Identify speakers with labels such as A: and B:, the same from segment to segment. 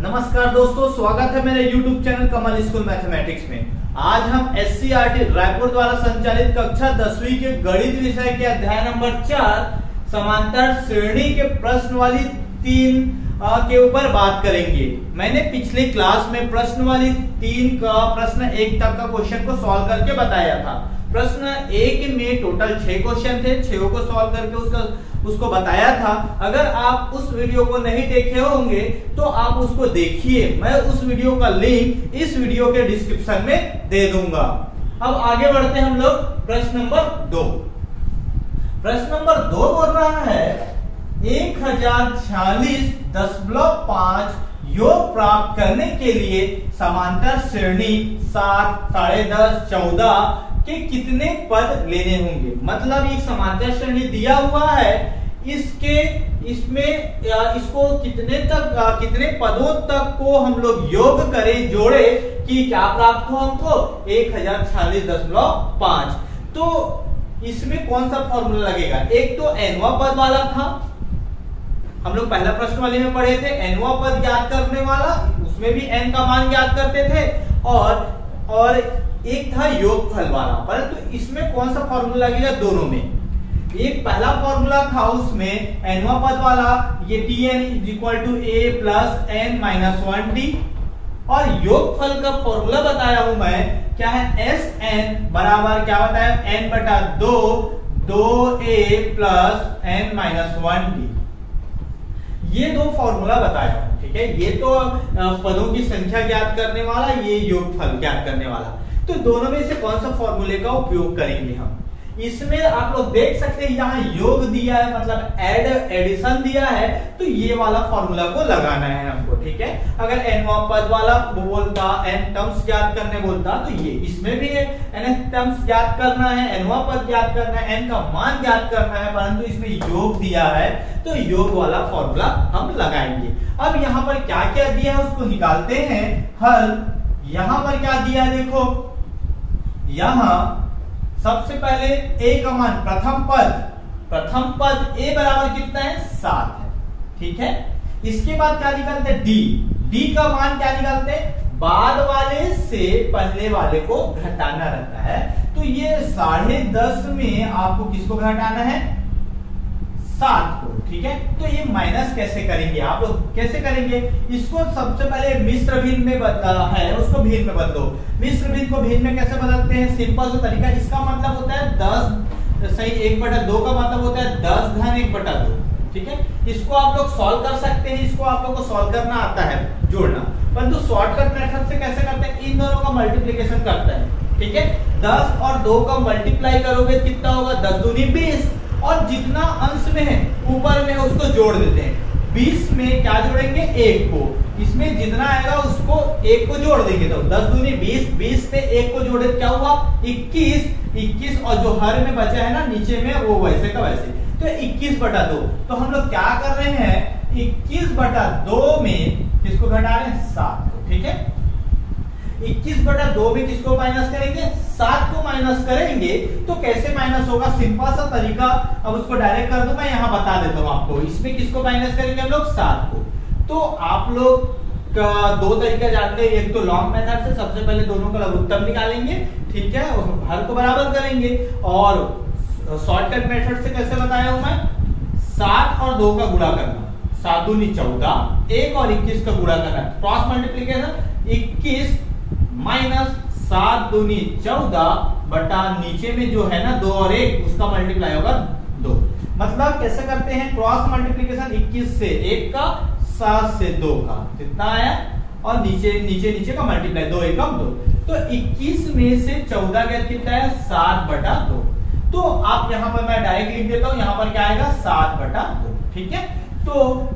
A: नमस्कार दोस्तों, स्वागत है मेरे YouTube चैनल कमल स्कूल मैथमेटिक्स में। आज हम SCERT रायपुर द्वारा संचालित कक्षा 10वीं के गणित विषय के अध्याय नंबर 4 समांतर श्रेणी के प्रश्न वाली 3 के ऊपर बात करेंगे। मैंने पिछले क्लास में प्रश्न वाली 3 का प्रश्न 1 तक का क्वेश्चन को सॉल्व करके बताया था। प्रश्न 1 में टोटल 6 क्वेश्चन थे, 6 को सॉल्व करके उसको बताया था। अगर आप उस वीडियो को नहीं देखे होंगे तो आप उसको देखिए, मैं उस वीडियो का लिंक इस वीडियो के डिस्क्रिप्शन में दे दूंगा। अब आगे बढ़ते हैं हम लोग प्रश्न नंबर 2। प्रश्न नंबर 2 बोल रहा है 1046.5 योग प्राप्त करने के लिए समांतर श्रेणी 7, 10.5, 14 के कितने पद लेने होंगे। मतलब ये समांतर श्रेणी दिया हुआ है, इसको कितने पदों तक को हम लोग योग करें, जोड़े कि क्या प्राप्त हो हमको 1046.5। तो इसमें कौन सा फॉर्मूला लगेगा। एक तो nवा पद वाला था, हम लोग पहला प्रश्न वाले में पढ़े थे, nवा पद ज्ञात करने वाला, उसमें भी n का मान ज्ञात करते थे, और एक था योगफल वाला। परंतु इसमें कौन सा फॉर्मूला लगेगा, दोनों में। एक पहला फॉर्मूला था, उसमें nवा पद वाला ये tn = a + n-1t, और योगफल का फॉर्मूला बताया हूं मैं, क्या है, Sn बराबर क्या बताया, n/2 2a + n-1t। ये दो फॉर्मूला बताया हूं, ठीक है। ये तो पदों की संख्या ज्ञात करने वाला, ये योगफल ज्ञात करने वाला। तो दोनों में से कौन सा फॉर्मूले का उपयोग करेंगे हम। इसमें आप लोग देख सकते हैं यहाँ योग दिया है, मतलब एडिशन दिया है, तो ये वाला फॉर्मूला को लगाना है हमको, ठीक है। अगर nवा पद वाला बोलता, n टर्म्स ज्ञात करने बोलता, तो ये इसमें भी n टर्म्स ज्ञात करना है, nवा पद ज्ञात करना है, n का मान ज्ञात करना है, परंतु इसमें योग दिया है तो योग वाला फॉर्मूला हम लगाएंगे। अब यहाँ पर क्या क्या दिया है उसको निकालते हैं हल। यहाँ पर क्या दिया है देखो, यहाँ सबसे पहले a का मान, प्रथम पद a बराबर कितना है, 7 है, ठीक है। इसके बाद क्या निकालते हैं, d का मान क्या निकालते हैं, बाद वाले से पहले वाले को घटाना रहता है। तो ये 10.5 में आपको किसको घटाना है, 7 को, ठीक है। तो ये माइनस कैसे करेंगे, आप लोग कैसे करेंगे इसको, सबसे पहले मिश्र भिन्न में बदला है, उसको भिन्न में बदलो। मिश्र भिन्न को भिन्न में कैसे बदलते हैं, सिंपल सा तरीका। इसका मतलब होता है 10 सही 1/2 का मतलब होता है 10 घन 1/2, ठीक है। इसको आप लोग सॉल्व कर सकते हैं, इसको आप लोग को सॉल्व करना आता है, जोड़ना। परंतु शॉर्टकट मेथड से कैसे करते हैं, इन दोनों का मल्टीप्लीकेशन करते हैं, ठीक है। 10 और 2 का मल्टीप्लाई करोगे कितना होगा, 10 दूनी 20, और जितना अंश में है ऊपर में उसको जोड़ देते हैं। 20 में क्या जोड़ेंगे, 1 को, इसमें जितना आएगा उसको 1 को जोड़ देंगे, तो 10 दूनी 20, 20 पे 1 को जोड़े क्या हुआ, 21, और जो हर में बचा है ना नीचे में, वो वैसे का वैसे, तो 21/2। तो हम लोग क्या कर रहे हैं, 21/2 में किसको घटा रहे हैं, 7 को, ठीक है। 21/2 में किसको माइनस करेंगे, 7 को माइनस करेंगे। तो कैसे माइनस होगा, सिंपल सा तरीका, अब उसको डायरेक्ट कर दूं, मैं यहाँ बता देता हूँ आपको। इसमें किसको माइनस करेंगे हम लोग, 7 को। तो आप लोग का 2 तरीका जानते हैं, एक तो लॉन्ग मेथड से, सबसे पहले दोनों का लघुत्तम निकालेंगे, ठीक है, हर को बराबर करेंगे। और शॉर्टकट मेथड से कैसे बताया हूं मैं, 7 और 2 का गुणा करना, 7 दूनी 14, 1 और 21 का गुणा करना, क्रॉस मल्टीप्लीकेशन, 21 माइनस 7 दूनी 14 बटा नीचे में जो है ना 2 और 1, उसका मल्टीप्लाई होगा 2। मतलब कैसे करते हैं, क्रॉस मल्टीप्लीकेशन 21 से 1 का, 7 से 2 का, कितना आया, और नीचे का मल्टीप्लाई, 2 एकम 2। तो 21 में से 14 गया कितना है, 7/2। तो आप यहाँ पर मैं डायरेक्ट लिख देता हूं, यहाँ पर क्या आएगा, 7/2, ठीक है। तो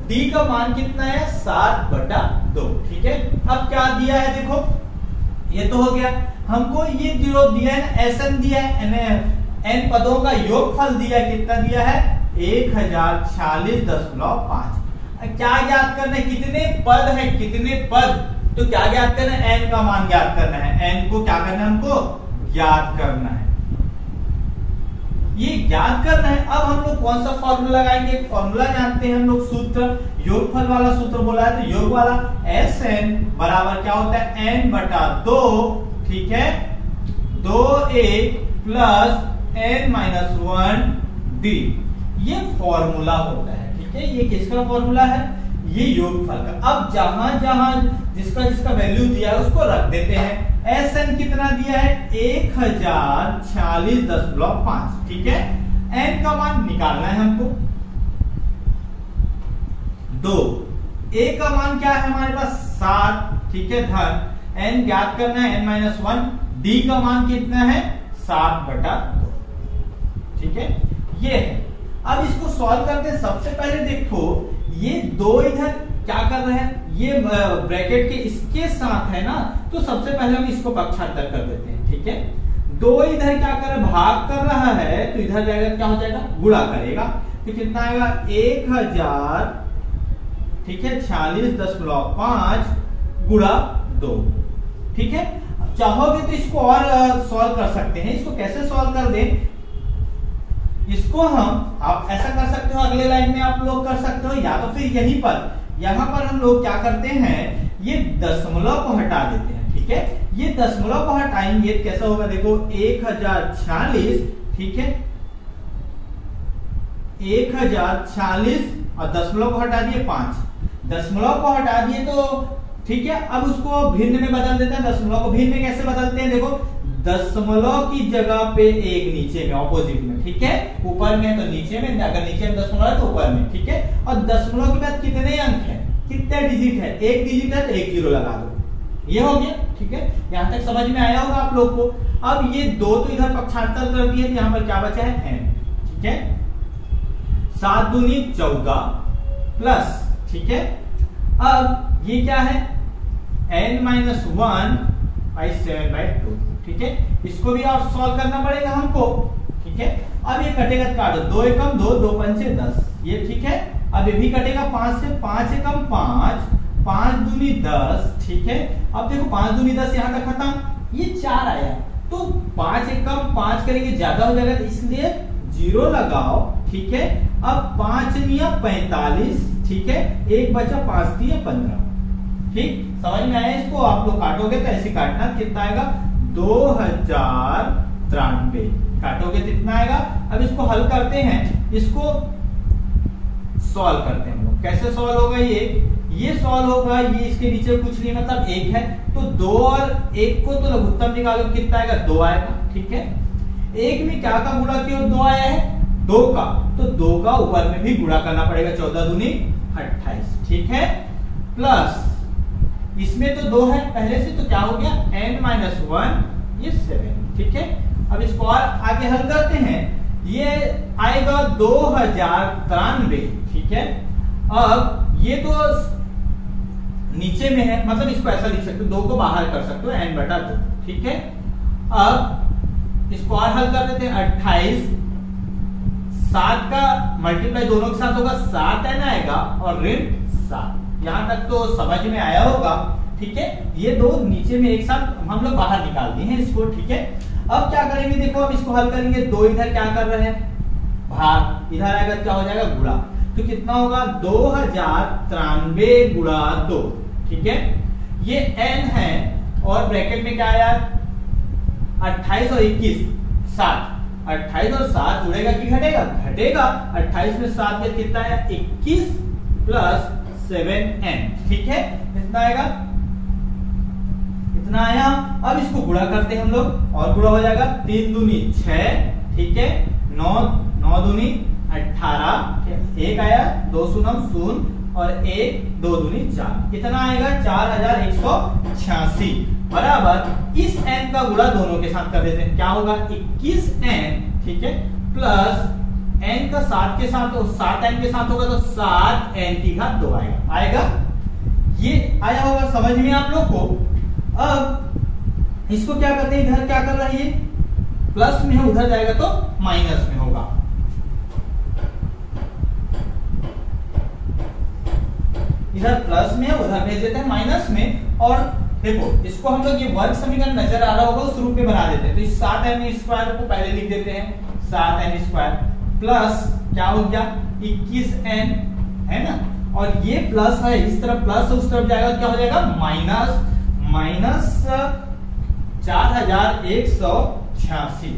A: d का मान कितना है, 7/2, ठीक है। अब क्या दिया है देखो, ये तो हो गया, हमको ये जो दिया है Sn दिया है, n पदों का योगफल दिया है, कितना दिया है, 1046.5। क्या ज्ञात करना है, कितने पद है, कितने पद, तो क्या ज्ञात करना है, n का मान ज्ञात करना है, n को क्या करना है, हमको ज्ञात करना है। ये ज्ञात करना है। अब हम लोग कौन सा फॉर्मूला लगाएंगे, फॉर्मूला जानते हैं हम लोग, सूत्र योगफल वाला सूत्र बोला है, तो योग वाला Sn बराबर क्या होता है n बटा 2, ठीक है, 2a plus n minus 1d, ये फॉर्मूला होता है, ठीक है। ये किसका फॉर्मूला है, ये योगफल का। अब जहां जहां जिसका जिसका वैल्यू दिया है उसको रख देते हैं। Sn कितना दिया है, 1046.5, ठीक है। n का मान निकालना है हमको 2, a का मान क्या है हमारे पास 7, ठीक है, धन n ज्ञात करना है n माइनस 1, d का मान कितना है 7 बटा 2, ठीक है, ये है। अब इसको सॉल्व करते हैं। सबसे पहले देखो ये 2 इधर क्या कर रहे हैं, ये ब्रैकेट के इसके साथ है ना, तो सबसे पहले हम इसको पक्षांतर कर देते हैं, ठीक है। 2 इधर क्या कर रहा है, भाग कर रहा है, तो इधर जाएगा क्या हो जाएगा, गुणा करेगा, तो कितना आएगा 1000, ठीक है, 46.5 गुणा 2, ठीक है। चाहोगे तो इसको और सॉल्व कर सकते हैं। इसको कैसे सॉल्व कर दें, इसको हम आप ऐसा कर सकते हो, अगले लाइन में आप लोग कर सकते हो, या तो फिर यहीं पर, यहां पर हम लोग क्या करते हैं, ये दशमलव को हटा देते हैं, ठीक है। ये दशमलव को हटाएंगे कैसा होगा, देखो 1046, ठीक है, 1046 और दशमलव को हटा दिए 5, दशमलव को हटा दिए तो ठीक है। अब उसको भिन्न में बदल देते हैं। दशमलव को भिन्न में कैसे बदलते हैं, देखो दशमलव की जगह पे एक नीचे में, ऑपोजिट में, ठीक है, ऊपर में तो नीचे में, अगर नीचे में दशमलव है तो ऊपर में, ठीक है। और दशमलव के बाद कितने अंक है, कितने डिजिट है, एक डिजिट है तो एक जीरो लगा दो, ये हो गया, ठीक है। यहां तक समझ में आया होगा आप लोग को। अब ये 2 तो इधर पक्षांतर कर दिए, तो यहां पर क्या बचा है n, ठीक है, 7 दूनी 14 प्लस, ठीक है। अब ये क्या है n माइनस 1/7/2, ठीक है। इसको भी और सॉल्व करना पड़ेगा हमको, ठीक है। अब ये कटेगा, काटो, 2 एकम 2, 2 पंचे 10, ये ठीक है। अब ये भी कटेगा 5 से, 5 एकम 5, 5 दूनी 10, ठीक है। अब देखो 5 दूनी 10 यहां तक खत्म, ये 4 आया, तो 5 एकम 5 करेंगे ज्यादा हो जाएगा, तो इसलिए 0 लगाओ, ठीक है। अब 5 निया 45, ठीक है, एक बचा 5 दिया 15, ठीक, समझ में आया। इसको आप लोग काटोगे तो ऐसे काटना, कितना आएगा 2093, काटोगे तो कितना आएगा। अब इसको हल करते हैं, इसको सॉल्व करते हैं हम लोग। कैसे सॉल्व होगा, ये सॉल्व होगा, ये इसके नीचे कुछ नहीं, मतलब 1 है, तो 2 और 1 को तो लघुत्तम निकालो, कितना आएगा 2 आएगा, ठीक है। 1 में क्या का गुणा किया, 2 आया है, 2 का, तो 2 का ऊपर में भी गुणा करना पड़ेगा, 14 दूनी 28, ठीक है, प्लस इसमें तो 2 है पहले से, तो क्या हो गया n माइनस 1, ये 7, ठीक है। अब इसको और आगे हल करते हैं, ये आएगा 2093, ठीक है। अब ये तो नीचे में है, मतलब इसको ऐसा लिख सकते हो, 2 को बाहर कर सकते हो, n बटा 2, ठीक है। अब इसको और हल कर देते हैं, 28, 7 का मल्टीप्लाई दोनों के साथ होगा, 7n आएगा और ऋण 7, यहां तक तो समझ में आया होगा, ठीक है। ये 2 नीचे में एक साथ हम लोग बाहर निकाल दिए हैं इसको, ठीक है। अब क्या करेंगे, देखो अब इसको हल करेंगे, 2 इधर क्या कर रहे हैं, भाग, इधर आएगा क्या हो जाएगा गुणा, तो कितना होगा 2093 गुणा 2, ठीक है। ये n है और ब्रैकेट में क्या आया 28 और 21 7, 28 और 7 जुड़ेगा कि घटेगा, घटेगा। 28 में 7 में कितना आया 21 प्लस 7n, ठीक है, कितना आएगा, इतना आया। अब इसको गुणा करते हैं हम लोग, और गुणा हो जाएगा, 3 दूनी 6, ठीक है, 9 दूनी 18, 1 आया, 2 शून्य 0 और 1 2 दूनी 4, कितना आएगा 4186 बराबर इस n का गुणा दोनों के साथ कर देते हैं, क्या होगा 21n, ठीक है, प्लस n का 7 के साथ, 7n के साथ होगा तो 7n की घात 2 आएगा। ये आया होगा समझ में आप लोग को। अब इसको क्या करते हैं, इधर क्या कर रहा है, ये प्लस में है, उधर जाएगा तो माइनस में होगा, इधर प्लस में है, उधर भेज देते हैं माइनस में। और देखो इसको हम लोग, ये वर्ग समीकरण नजर आ रहा होगा, उस रूप में बना देते हैं, तो इस 7n² को पहले लिख देते हैं, 7n² प्लस क्या हो गया 21n, है ना, और ये प्लस है, इस तरफ प्लस उस तरफ जाएगा, क्या हो जाएगा माइनस 4186,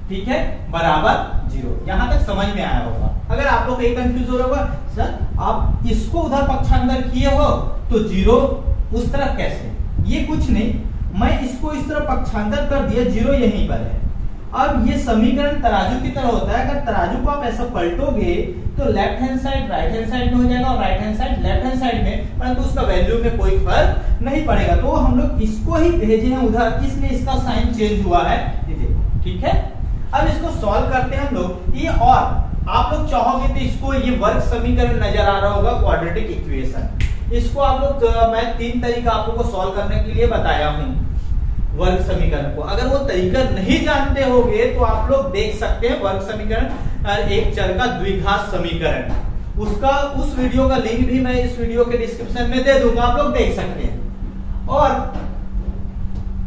A: ठीक है, बराबर 0। यहां तक समझ में आया होगा। अगर आप लोग कहीं कंफ्यूज हो रहा होगा, सर आप इसको उधर पक्षांतर किए हो तो 0 उस तरफ कैसे? ये कुछ नहीं, मैं इसको इस तरफ पक्षांतर कर दिया, 0 यहीं पर है। अब ये समीकरण तराजू की तरह होता है, अगर तराजू को आप ऐसा पलटोगे तो left hand side right hand side में हो जाएगा और right hand side left hand side में, परंतु उसका वैल्यू में कोई फर्क नहीं पड़ेगा। तो हम लोग इसको ही भेजे हैं उधर, इसलिए इसका साइन चेंज हुआ है, ठीक है। अब इसको सॉल्व करते हैं हम लोग। ये और आप लोग चाहोगे तो इसको, ये वर्ग समीकरण नजर आ रहा होगा, क्वाड्रेटिक इक्वेशन। इसको आप लोग मैं 3 तरीका आप लोग को सॉल्व करने के लिए बताया हूं वर्ग समीकरण को। अगर वो तरीका नहीं जानते होगे तो आप लोग देख सकते हैं वर्ग समीकरण, एक चर का द्विघात समीकरण, उसका उस वीडियो का लिंक भी मैं इस वीडियो के डिस्क्रिप्शन में दे दूंगा, आप लोग देख सकते हैं और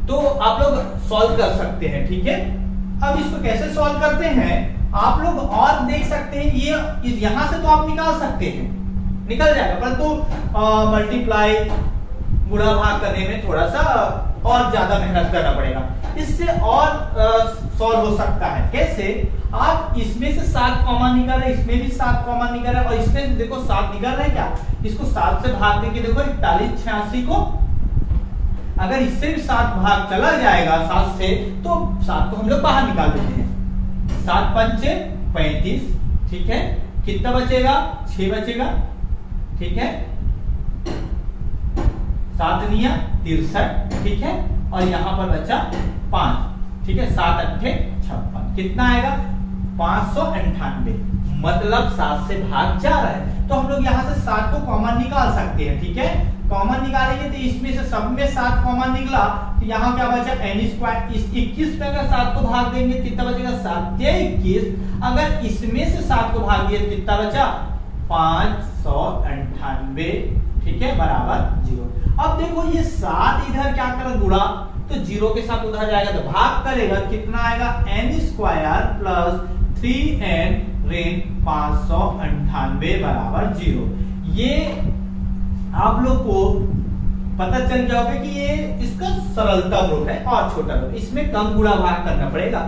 A: तो आप लोग सॉल्व कर सकते हैं, ठीक है। अब इसको कैसे सॉल्व करते हैं आप लोग और देख सकते हैं, ये यहां से तो आप निकाल सकते हैं, निकल जाएगा, परंतु मल्टीप्लाई गुणा भाग करने में थोड़ा सा और ज्यादा मेहनत करना पड़ेगा। इससे और सॉल्व हो सकता है। कैसे? आप इसमें से 7 कॉमन निकाल रहे, इसमें भी 7 कॉमन निकाल रहे और इसमें देखो 7 निकाल रहे हैं क्या, इसको 7 से भाग देंगे, देखो 41 86 को, अगर इससे भी 7 भाग चला जाएगा 7 से, तो 7 को हम लोग बाहर निकाल देते हैं। 7 पंचे 35, ठीक है, कितना बचेगा 6 बचेगा, ठीक है, 7 निया 63, ठीक है, और यहां पर बचा 5, ठीक है, 7 अट्ठे 56, कितना आएगा 598, मतलब 7 से भाग जा रहा है। तो हम लोग यहां से 7 को कॉमन निकाल सकते हैं, ठीक है। कॉमन निकालेंगे तो इसमें से सब में 7 कॉमन निकला, तो यहाँ क्या बचा n², इस 21 पे अगर 7 को भाग देंगे कितना बचेगा 7 के 21, अगर इसमें से 7 को भाग दिया कितना बचा 598, ठीक है, बराबर 0। अब देखो ये 7 इधर क्या कर गुणा, तो 0 के साथ उधर जाएगा तो भाग करेगा, कितना आएगा n² प्लस 3n ऋण 598 बराबर 0। ये आप लोग को पता चल गया होगा कि ये इसका सरलतम रूप है और छोटा रूप, इसमें कम गुणा भाग करना पड़ेगा।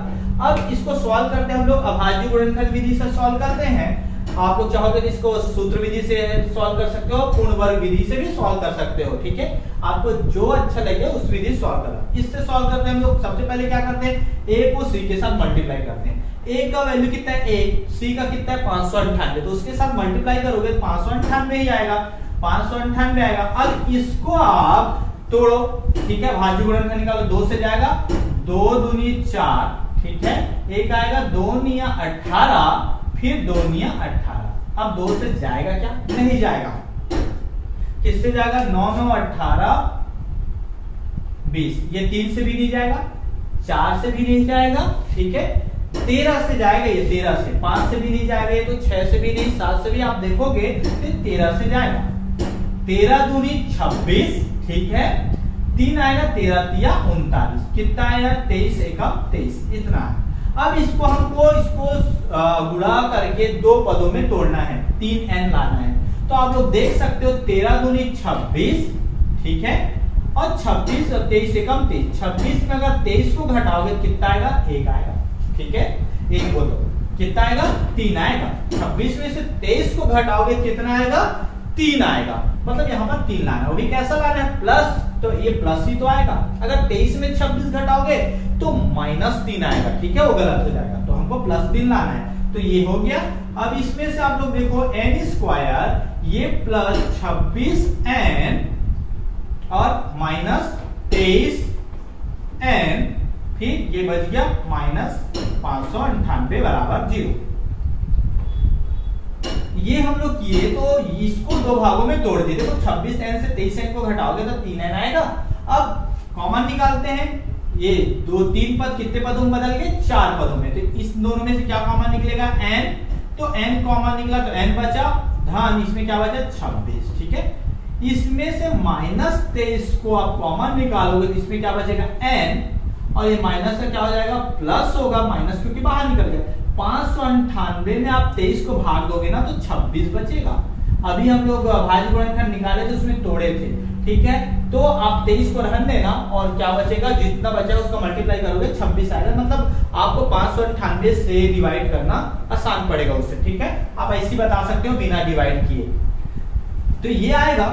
A: अब इसको सॉल्व करते हैं हम लोग, अभाज्य गुणनखंड विधि से सॉल्व करते हैं। आप लोग चाहोगे तो इसको सूत्र विधि से सॉल्व कर सकते हो, पूर्ण वर्ग विधि से भी सॉल्व कर सकते हो, ठीक है, आपको जो अच्छा लगे उस विधि सॉल्व करना। इससे सॉल्व करते हैं हम लोग, सबसे पहले क्या करते हैं, a को c के साथ मल्टीप्लाई करते हैं। a का वैल्यू कितना है 1, c का कितना है 598, तो उसके साथ मल्टीप्लाई करोगे तो 598 ही आएगा, 598 आएगा। अब इसको आप तोड़ो, ठीक है, भाज्य गुणनखंड निकालो, 2 से जाएगा 2 दूनी 4, ठीक है, एक आएगा 2 निया 18, फिर 2 निया 18। अब 2 से जाएगा क्या, नहीं जाएगा, किससे जाएगा 9 9 18 20, ये 3 से भी नहीं जाएगा, 4 से भी नहीं जाएगा, ठीक है, 13 से जाएगा, ये 13 से, 5 से भी नहीं जाएगा, ये तो 6 से भी नहीं, 7 से भी आप देखोगे तो 13 से जाएगा, 13 दूनी 26, ठीक है, 3 आएगा 13 तिया 39, कितना आएगा 23 एकम 23, इतना है। अब इसको हमको इसको गुणा करके 2 पदों में तोड़ना है, 3n लाना है, तो आप लोग देख सकते हो 13 दूनी 26, ठीक है, और 26 और 23 एकम 23, 26 में अगर 23 को घटाओगे कितना आएगा 1 आएगा, ठीक है, 1 बोलो कितना आएगा 3 आएगा, 26 में से 23 को घटाओगे कितना आएगा 3 आएगा, मतलब यहाँ पर 3 लाना है, वो भी कैसा लाना है प्लस, तो ये प्लस ही तो आएगा। अगर 23 में 26 घटाओगे तो -3 आएगा, ठीक है, वो गलत हो जाएगा, तो हमको +3 लाना है, तो ये हो गया। अब इसमें से आप लोग देखो n², ये प्लस 26n और -23n, फिर ये बच गया -598 बराबर 0। ये हम लोग किए तो इसको 2 भागों में तोड़ दिए, देखो 26n से 23n को घटाओगे तो 3n आएगा। अब कॉमन निकालते हैं, ये 3 पद कितने पदों में बदल गए 4 पदों में, तो इस दोनों में से क्या कॉमन निकलेगा n, तो n कॉमन निकला तो n बचा, धन इसमें क्या बचा 26, ठीक है, इसमें से -23 को आप कॉमन निकालोगे तो इसमें क्या बचेगा n, और ये माइनस का क्या हो जाएगा, प्लस होगा, माइनस क्योंकि बाहर निकल गया। 598 में आप 23 को भाग दोगे ना तो 26 बचेगा। अभी हम लोग भाज्य गुणनखंड निकाले थे, उसमें तोड़े थे, ठीक है। तो आप 23 को रहने देना और क्या बचेगा, जितना बचा उसका मल्टीप्लाई करोगे 26 आएगा। मतलब आपको 598 से डिवाइड करना आसान पड़ेगा उससे, ठीक है। आप ऐसी बता सकते हो बिना डिवाइड किए। तो ये आएगा।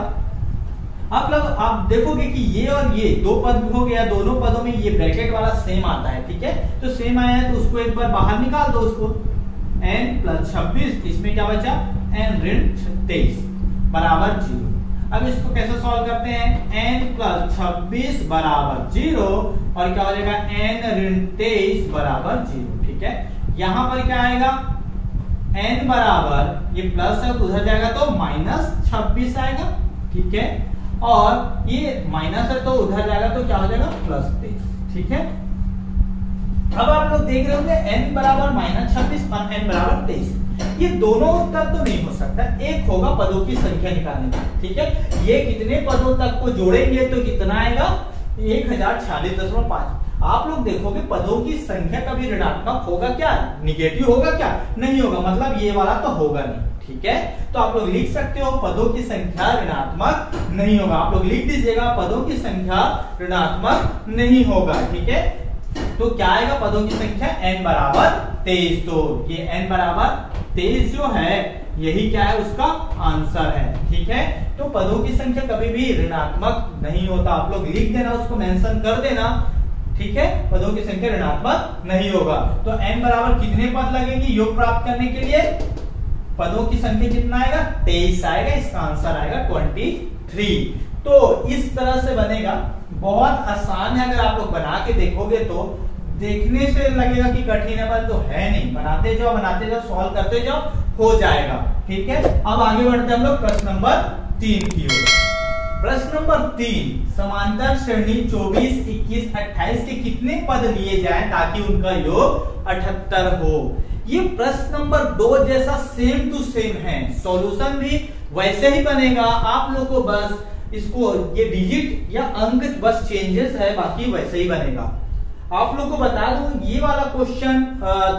A: आप देखोगे कि ये और ये दो पद हो गया, दोनों पदों में ये ब्रैकेट वाला सेम आता है, ठीक है। तो सेम आया है तो उसको एक बार बाहर निकाल दो उसको, n प्लस 26, इसमें क्या बचा n ऋण 23 बराबर 0। अब इसको कैसे सॉल्व करते हैं, n प्लस 26 बराबर 0 और क्या हो जाएगा n ऋण 23 बराबर 0, ठीक है। यहां पर क्या आएगा, n बराबर ये प्लस है तो उधर जाएगा तो माइनस 26 आएगा, ठीक है। और ये माइनस है तो उधर जाएगा तो क्या हो जाएगा प्लस 23, ठीक है। अब आप लोग देख रहे होंगे n बराबर माइनस 26 और n बराबर 23, ये दोनों उत्तर तो नहीं हो सकता, एक होगा पदों की संख्या निकालने का, ठीक है। ये कितने पदों तक को जोड़ेंगे तो कितना आएगा 1046.5। आप लोग देखोगे पदों की संख्या कभी ऋणात्मक होगा क्या, निगेटिव होगा क्या, नहीं होगा, मतलब ये वाला तो होगा नहीं, ठीक है। तो आप लोग लिख सकते हो पदों की संख्या ऋणात्मक नहीं होगा, आप लोग लिख दीजिएगा पदों की संख्या ऋणात्मक नहीं होगा, ठीक है। तो क्या आएगा पदों की संख्या n बराबर 23। तो ये n बराबर 23 जो है यही क्या है उसका आंसर है, ठीक है। तो पदों की संख्या कभी भी ऋणात्मक नहीं होता, आप लोग लिख देना, उसको मेंशन कर देना, ठीक है। पदों की संख्या ऋणात्मक नहीं होगा। तो n बराबर कितने पद लगेंगे योग प्राप्त करने के लिए, पदों की संख्या कितना आएगा 23 आएगा, इसका आंसर आएगा 23। तो इस तरह से बनेगा, बहुत आसान है। अगर आप लोग बना के देखोगे तो देखने से लगेगा कि कठिन है, पर तो है नहीं, बनाते जाओ सॉल्व करते जाओ, हो जाएगा, ठीक है। अब आगे बढ़ते हैं हम लोग प्रश्न नंबर 3 की ओर। प्रश्न नंबर 3, समांतर श्रेणी 24, 21, 28 के कितने पद लिए जाएं ताकि उनका योग 78 हो। ये प्रश्न नंबर 2 जैसा सेम टू सेम है, सॉल्यूशन भी वैसे ही बनेगा, आप लोग को बस इसको ये डिजिट या अंक बस चेंजेस है, बाकी वैसे ही बनेगा। आप लोग को बता दूं ये वाला क्वेश्चन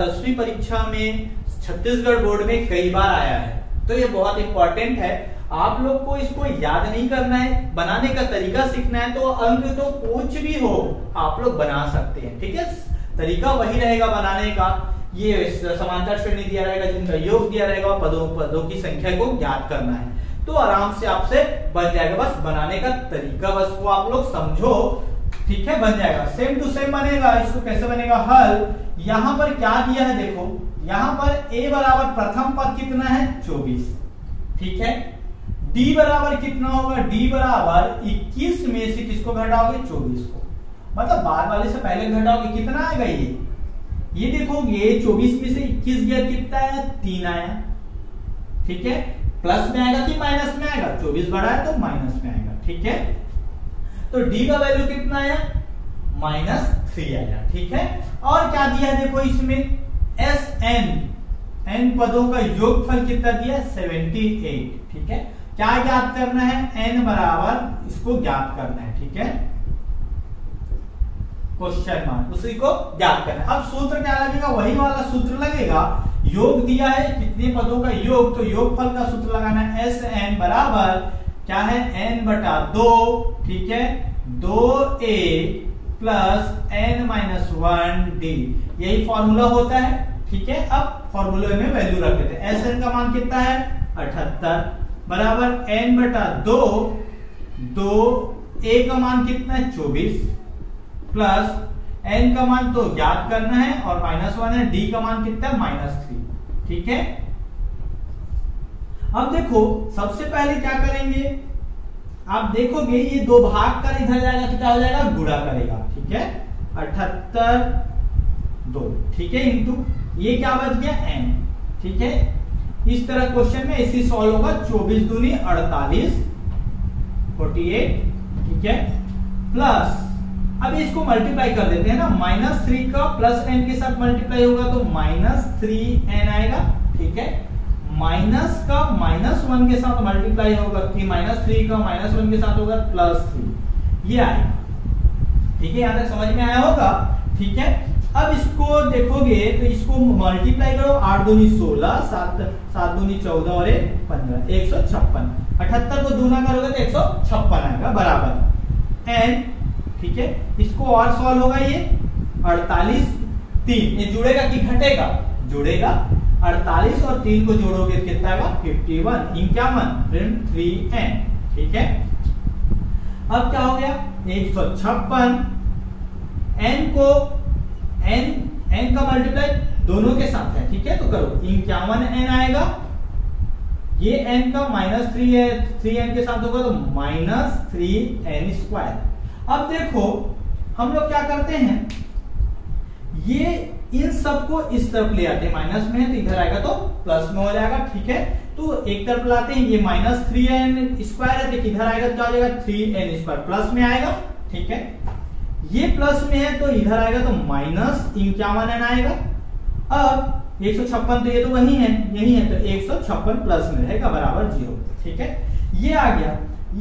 A: 10वीं परीक्षा में छत्तीसगढ़ बोर्ड में कई बार आया है, तो ये बहुत इंपॉर्टेंट है। आप लोग को इसको याद नहीं करना है, बनाने का तरीका सीखना है। तो अंक तो कुछ भी हो आप लोग बना सकते हैं, ठीक है। तरीका वही रहेगा बनाने का, ये समांतर श्रेणी दिया रहेगा जिनका योग दिया रहेगा, पदों की संख्या को ज्ञात करना है, तो आराम से आपसे बन जाएगा। बस बनाने का तरीका बस को आप लोग समझो, ठीक है, बन जाएगा, सेम टू सेम बनेगा। इसको कैसे बनेगा हल, यहां पर क्या दिया है देखो, यहां पर a बराबर प्रथम पद कितना है 24, ठीक है। d बराबर कितना होगा, d बराबर 21 में से किसको घटाओगे 24 को, मतलब बाद वाले से पहले घटाओगे, कितना आएगा ये देखोगे 24 में से 21 गया कितना आया 3 आया, ठीक है। प्लस में आएगा कि माइनस में आएगा, 24 बड़ा है तो माइनस में आएगा, ठीक है। तो d का वैल्यू कितना आया -3 आया, ठीक है। और क्या दिया है देखो इसमें n पदों का योगफल कितना दिया 78, ठीक है। क्या ज्ञात करना है, n बराबर इसको ज्ञात करना है, ठीक है, क्वेश्चन मार्क, उसी को ज्ञात करना है। अब सूत्र क्या लगेगा, वही वाला सूत्र लगेगा, योग दिया है कितने पदों का योग, तो योगफल का सूत्र लगाना है Sn बराबर क्या है n/2, ठीक है, 2a प्लस n-1d, यही फॉर्मूला होता है, ठीक है। अब फॉर्मूले में वैल्यू रख देते हैं। Sn का मान कितना है 78 बराबर n/2, 2a का मान कितना है 24 प्लस n का मान तो ज्ञात करना है और -1 है, d का मान कितना है -3, ठीक है। अब देखो सबसे पहले क्या करेंगे, आप देखोगे ये 2 भाग कर इधर जाएगा तो क्या हो जाएगा गुणा करेगा, ठीक है, 78 2, ठीक है, इंटू ये क्या बच गया n, ठीक है। इस तरह क्वेश्चन में ऐसे सॉल्व होगा, 24 दूनी 48 48, ठीक है, प्लस अब इसको मल्टीप्लाई कर देते हैं ना, -3 का प्लस n के साथ मल्टीप्लाई होगा तो -3n आएगा, ठीक है। माइनस का -1 के साथ मल्टीप्लाई होगा कि -3 का -1 के साथ होगा +3, ये आएगा, ठीक है, यहां तक समझ में आया होगा। ठीक है, अब इसको देखोगे तो इसको मल्टीप्लाई करो, 8 दूनी 16, 7 दूनी 14 और 1 15, 156। 78 को दूना करोगे तो 156 आएगा बराबर एन। ठीक है, इसको और सॉल्व होगा, ये 48 3, ये जुड़ेगा कि घटेगा? जुड़ेगा। 48 और 3 को जोड़ोगे कितना आएगा? 51, 51 3n। ठीक है, अब क्या हो गया? 156 n को n का मल्टीप्लाई दोनों के साथ है। ठीक है, तो करो 51n आएगा, ये n का -3 है, 3n के साथ होगा तो -3n²। अब देखो हम लोग क्या करते हैं, ये इन सबको इस तरफ ले आते हैं, माइनस में है तो इधर आएगा तो प्लस में हो जाएगा। ठीक है, तो एक तरफ लाते हैं, ये -3n² है तो इधर आएगा तो क्या हो जाएगा? 3n² प्लस में आएगा। ठीक है, ये प्लस में है तो इधर आएगा तो -51n आएगा। अब 156 तो ये तो वही है, यही है, तो 156 प्लस में रहेगा बराबर 0। ठीक है, ये आ गया।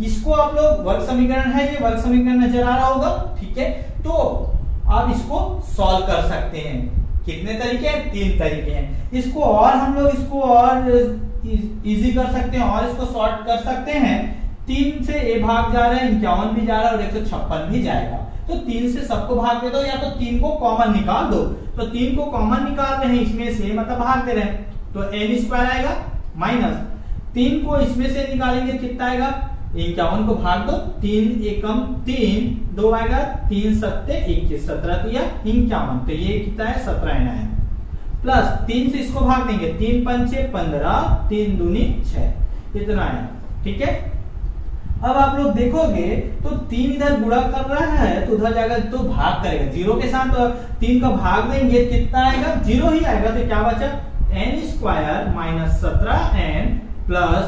A: इसको आप लोग वर्ग समीकरण है, ये वर्ग समीकरण नजर आ रहा होगा। ठीक है, तो आप इसको सॉल्व कर सकते हैं। कितने तरीके हैं? 3 तरीके हैं। इसको और हम लोग इसको और इजी कर सकते हैं और इसको सॉर्ट कर सकते हैं। 3 से ए भाग जा रहा है, 51 भी जा रहा है और 156 भी जाएगा, तो 3 से सबको भाग दे दो, या तो 3 को कॉमन निकाल दो। तो 3 को कॉमन निकाल रहे हैं, इसमें से मतलब भाग दे रहे हैं, तो n² आएगा माइनस 3 को इसमें से निकालेंगे कितना आएगा? 51 को भाग दो, 3 एकम 3, 2 आएगा, 3 सत्ते 21, 17 दिया 51, तो ये कितना है? 17n है। प्लस 3 से इसको भाग देंगे, 3 पंचे 15, 3 दूनी 6, इतना है। ठीक है, अब आप लोग देखोगे तो 3 इधर गुणा कर रहा है तो उधर जाएगा तो भाग करेगा 0 के साथ, तो 3 का भाग देंगे कितना आएगा? 0 ही आएगा। तो क्या बचा? n² - 17n प्लस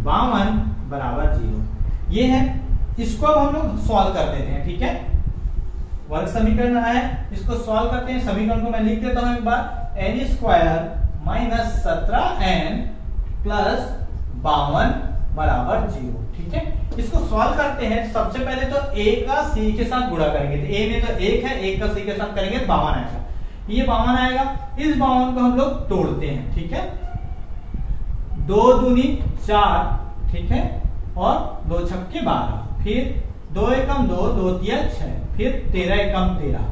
A: 52 बराबर 0। ये है, इसको अब हम लोग सॉल्व कर देते हैं। ठीक है, वर्ग समीकरण है, इसको सॉल्व करते हैं। समीकरण को मैं लिख देता हूं एक बार, n² - 17n प्लस 52 बराबर 0। ठीक है, इसको सॉल्व करते हैं। सबसे पहले तो a का c के साथ गुणा करेंगे, तो a में तो 1 है, 1 का c के साथ करेंगे 52 आएगा। ये 52 आएगा, इस 52 को हम लोग तोड़ते हैं। ठीक है, 2 दूनी 4, ठीक है, और 2 छक्के 12, फिर 2 एकम 2, 2 तिया 6, फिर 13 एकम 13।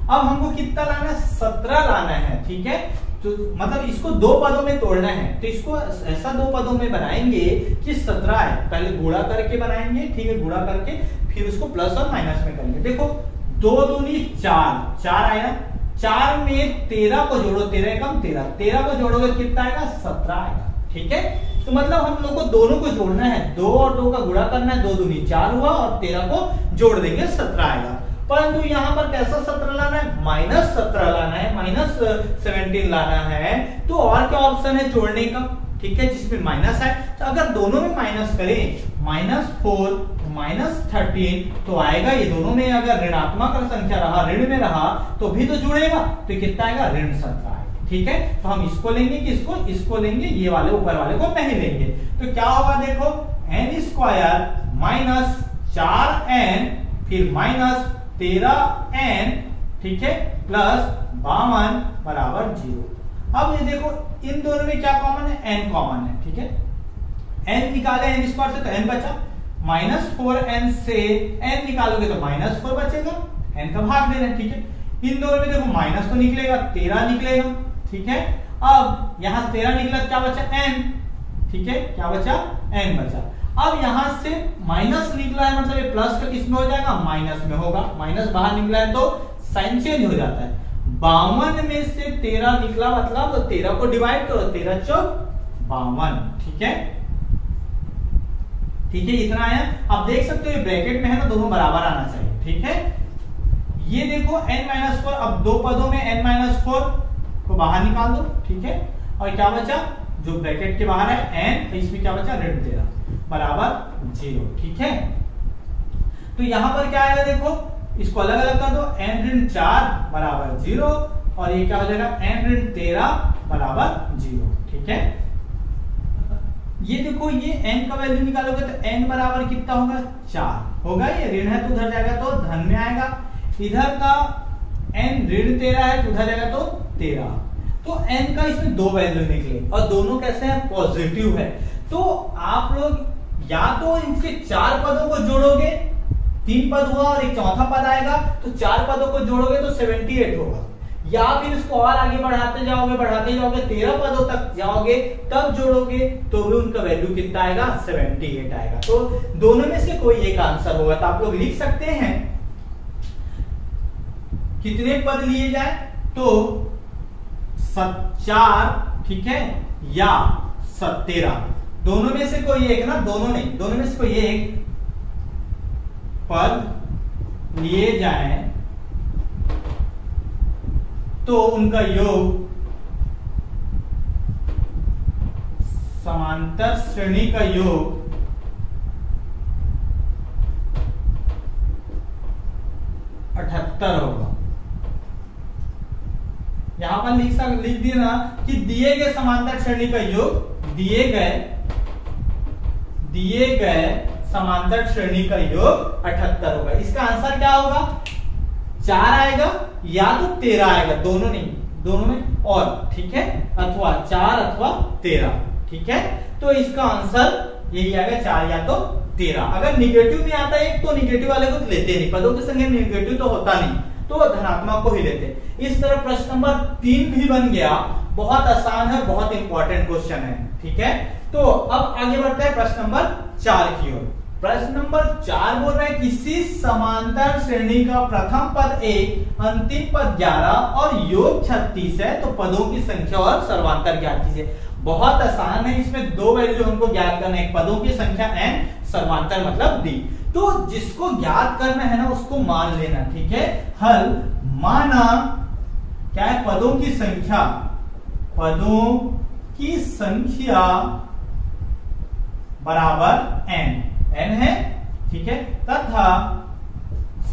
A: अब हमको कितना लाना है? 17 लाना है। ठीक है, तो मतलब इसको 2 पदों में तोड़ना है, तो इसको ऐसा 2 पदों में बनाएंगे कि 17 है। पहले गुणा करके बनाएंगे, ठीक है, गुणा करके फिर उसको प्लस और माइनस में करेंगे। देखो 2 दूनी 4, 4 आया, 4 में 13 को जोड़ो, 13 एकम 13, 13 को जोड़ोगे कितना आएगा? 17 आएगा। ठीक है, तो मतलब हम लोग को दोनों को जोड़ना है, 2 और 2 का गुणा करना है, 2 दूनी 4 हुआ और 13 को जोड़ देंगे 17 आएगा। परंतु यहाँ पर कैसा 17 लाना है? -17 लाना है, -17 लाना है। तो और क्या ऑप्शन है जोड़ने का? ठीक है, जिसमें माइनस है, तो अगर दोनों में माइनस करें, -4 -13 तो आएगा। ये दोनों में अगर ऋणात्मक संख्या रहा, ऋण में रहा तो भी तो जुड़ेगा, तो कितना आएगा? ऋण 17। ठीक है, तो हम इसको लेंगे कि इसको लेंगे, ये वाले ऊपर वाले को नहीं लेंगे। तो क्या होगा? देखो n² - 4n फिर -13n, ठीक है, प्लस 52 बराबर 0। अब ये देखो इन दोनों में क्या कॉमन है? n कॉमन है। ठीक है, n निकाले n² से तो n बचा, -4n से n निकालोगे तो -4 बचेगा, n का भाग देना। ठीक है, इन दोनों में देखो माइनस तो निकलेगा, 13 निकलेगा। ठीक है, अब यहां 13 निकला, क्या बचा? n। ठीक है, क्या बचा? n बचा। अब यहां से माइनस निकला है, मतलब ये प्लस का किसमें हो जाएगा? माइनस में होगा। माइनस बाहर निकला है तो साइन चेंज हो जाता है। 52 में से 13 निकला, मतलब तो 13 को डिवाइड करो, 13 चौक 52। ठीक है, ठीक है, इतना आया। अब देख सकते हो ये ब्रैकेट में है ना, दोनों बराबर आना चाहिए। ठीक है, ये देखो n-4, अब 2 पदों में n-4 को बाहर निकाल दो। ठीक है, और क्या बचा? जो ब्रैकेट के बाहर है n, तो इसमें क्या बचा? ऋण 13 बराबर 0। ठीक है, तो यहां पर क्या आएगा? देखो इसको अलग अलग कर दो, n-4 बराबर 0 और ये क्या हो जाएगा? n-13 बराबर 0। ठीक है, ये देखो ये n का वैल्यू निकालोगे तो n बराबर कितना होगा? 4 होगा। ये ऋण है तो उधर जाएगा तो धन में आएगा। इधर का n ऋण 13 है तो उधर जाएगा तो 13। तो n का इसमें दो वैल्यू निकले और दोनों कैसे हैं, पॉजिटिव है। तो आप लोग या तो इनके चार पदों को जोड़ोगे, 3 पद हुआ और एक चौथा पद आएगा, तो 4 पदों को जोड़ोगे तो 78 होगा, या फिर इसको और आगे बढ़ाते जाओगे 13 पदों तक जाओगे, तब जोड़ोगे तो भी उनका वैल्यू कितना आएगा, 78 आएगा। तो दोनों में से कोई एक आंसर होगा। तो आप लोग लिख सकते हैं कितने पद लिए जाए, तो 4, ठीक है, या 17, दोनों में से कोई एक ना, दोनों नहीं, दोनों में से कोई एक पद लिए जाए तो उनका योग समांतर श्रेणी का योग 78 होगा। यहां पर लिख दिया ना कि दिए गए समांतर श्रेणी का योग, दिए गए समांतर श्रेणी का योग 78 होगा। इसका आंसर क्या होगा, 4 आएगा या तो 13 आएगा, दोनों नहीं, दोनों में और, ठीक है, अथवा 4 अथवा 13, ठीक है। तो इसका आंसर यही आएगा, 4 या तो 13। अगर निगेटिव में आता है तो निगेटिव वाले को लेते नहीं, पदों की संख्या निगेटिव तो होता नहीं, तो धनात्मक को ही लेते। इस तरह प्रश्न नंबर 3 भी बन गया, बहुत आसान है, बहुत इंपॉर्टेंट क्वेश्चन है, ठीक है। तो अब आगे बढ़ते हैं प्रश्न नंबर 4 की ओर। प्रश्न नंबर 4 बोल रहा है किसी समांतर श्रेणी का प्रथम पद 1, अंतिम पद 11 और योग 36 है, तो पदों की संख्या और सर्वांतर ज्ञात कीजिए। बहुत आसान है, इसमें दो वैल्यू हमको ज्ञात करना है, पदों की संख्या n, सर्वांतर मतलब d। तो जिसको ज्ञात करना है ना उसको मान लेना, ठीक है। हल माना क्या है, पदों की संख्या बराबर n है, ठीक है, तथा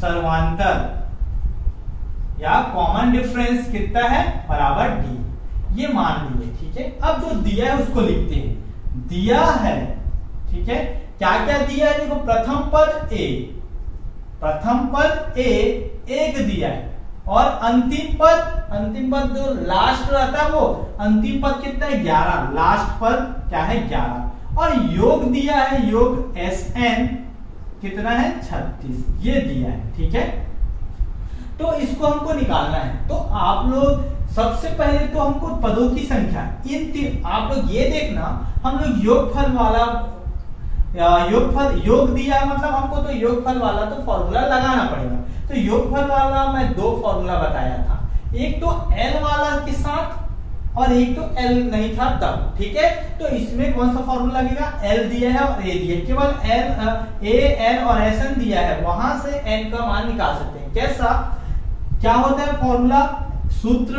A: सर्वांतर या कॉमन डिफरेंस कितना है, बराबर d, ये मान लिए, ठीक है। अब जो दिया है उसको लिखते हैं। दिया है, ठीक है, क्या क्या दिया है, देखो प्रथम पद a 1 दिया है, और अंतिम पद जो लास्ट रहता है वो अंतिम पद कितना है, 11, लास्ट पद क्या है, 11, और योग दिया है, योग Sn कितना है, 36, ये दिया है, ठीक है। तो इसको हमको निकालना है, तो आप लोग सबसे पहले तो हमको पदों की संख्या आप लोग ये देखना, हम लोग योगफल वाला योग दिया मतलब हमको तो योगफल वाला तो फॉर्मूला लगाना पड़ेगा। तो योगफल वाला मैं 2 फॉर्मूला बताया था, एक तो L वाला के साथ और एक तो L नहीं था तब, ठीक है। तो इसमें कौन सा फॉर्मूला लगेगा, L दिया है और A दिया है, केवल A L और Sn दिया है, वहां से n का मान निकाल सकते हैं। कैसा, क्या होता है फॉर्मूला, सूत्र